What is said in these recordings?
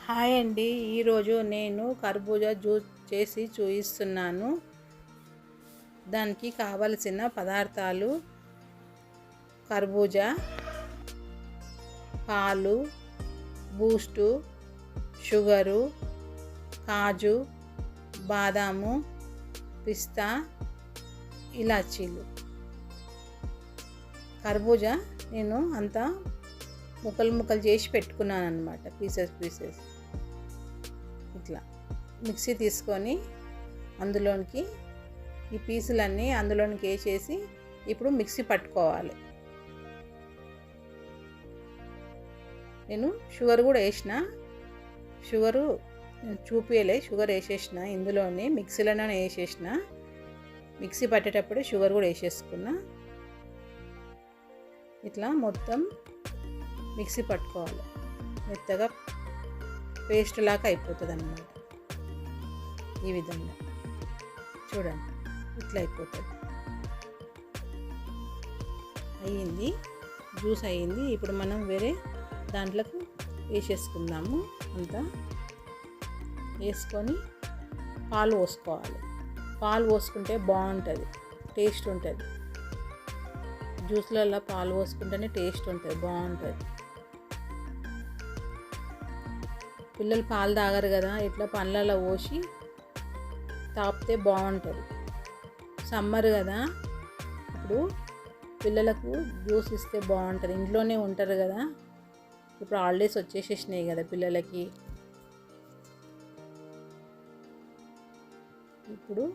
Hi అండి. ఈరోజు నేను కర్బూజా జ్యూస్ చేసి చూపిస్తున్నాను. దానికి కావలసిన పదార్థాలు: కర్బూజా, పాలు, బూస్టు, షుగరు, కాజు, బాదాము, పిస్తా, ఇలాచీలు. కర్బూజా నేను అంతా ముక్కలు చేసి పెట్టుకున్నాను అన్నమాట. పీసెస్ ఇట్లా మిక్సీ తీసుకొని అందులోనికి ఈ పీసులన్నీ అందులోనికి వేసేసి ఇప్పుడు మిక్సీ పట్టుకోవాలి. నేను షుగర్ కూడా వేసిన, షుగరు చూపించలే, షుగర్ వేసేసిన ఇందులోనే మిక్సీలోనే వేసేసిన. మిక్సీ పట్టేటప్పుడు షుగర్ కూడా వేసేసుకున్నా. ఇట్లా మొత్తం మిక్సీ పట్టుకోవాలి. మెత్తగా పేస్ట్ లాగా అయిపోతుంది అన్నమాట. ఈ విధంగా చూడండి, ఇట్లా అయిపోతుంది. అయ్యింది, జ్యూస్ అయ్యింది. ఇప్పుడు మనం వేరే దాంట్లోకి వేసేసుకుందాము. అంతా వేసుకొని పాలు పోసుకోవాలి. పాలు పోసుకుంటే బాగుంటుంది, టేస్ట్ ఉంటుంది. జ్యూస్లలో పాలు పోసుకుంటేనే టేస్ట్ ఉంటుంది, బాగుంటుంది. పిల్లలు పాలు తాగరు కదా, ఇట్లా పండ్లలో పోసి తాపితే బాగుంటుంది. సమ్మర్ కదా, ఇప్పుడు పిల్లలకు జ్యూస్ ఇస్తే బాగుంటుంది. ఇంట్లోనే ఉంటారు కదా, ఇప్పుడు హాలిడేస్ వచ్చేసేసినాయి కదా పిల్లలకి. ఇప్పుడు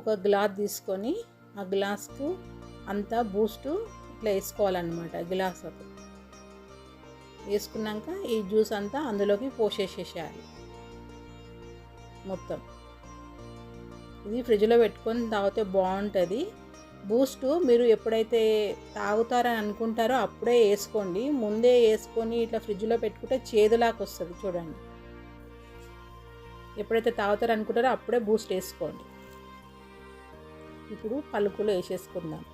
ఒక గ్లాస్ తీసుకొని ఆ గ్లాస్కు అంతా బూస్టు ఇట్లా వేసుకోవాలన్నమాట. గ్లాస్ వేసుకున్నాక ఈ జ్యూస్ అంతా అందులోకి పోసేసేసేయాలి మొత్తం. ఇది ఫ్రిడ్జ్లో పెట్టుకొని తాగితే బాగుంటుంది. బూస్టు మీరు ఎప్పుడైతే తాగుతారని అనుకుంటారో అప్పుడే వేసుకోండి. ముందే వేసుకొని ఇట్లా ఫ్రిడ్జ్లో పెట్టుకుంటే చేదులాగా వస్తుంది. చూడండి, ఎప్పుడైతే తాగుతారో అనుకుంటారో అప్పుడే బూస్ట్ వేసుకోండి. ఇప్పుడు పలుకులు వేసేసుకుందాం.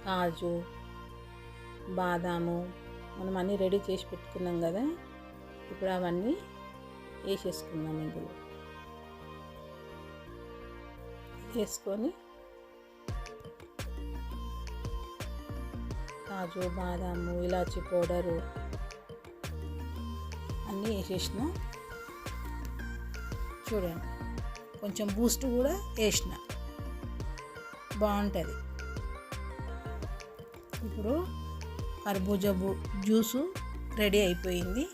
కాజు, బాదాము మనం అన్నీ రెడీ చేసి పెట్టుకున్నాం కదా, ఇప్పుడు అవన్నీ వేసేసుకుందాం. ఇందులో వేసుకొని కాజు, బాదాము, ఇలాచీ పౌడరు అన్నీ వేసేసిన. చూడండి, కొంచెం బూస్ట్ కూడా వేసిన, బాగుంటుంది. ఇప్పుడు కర్బూజా జ్యూసు రెడీ అయిపోయింది.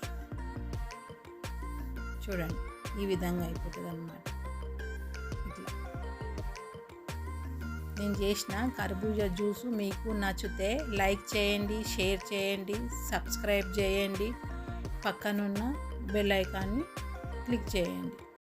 చూడండి, ఈ విధంగా అయిపోతుంది అన్నమాట. ఇట్లా నేను చేసిన కర్బూజా జ్యూసు మీకు నచ్చితే లైక్ చేయండి, షేర్ చేయండి, సబ్స్క్రైబ్ చేయండి, పక్కనున్న బెల్ ఐకాన్ని క్లిక్ చేయండి.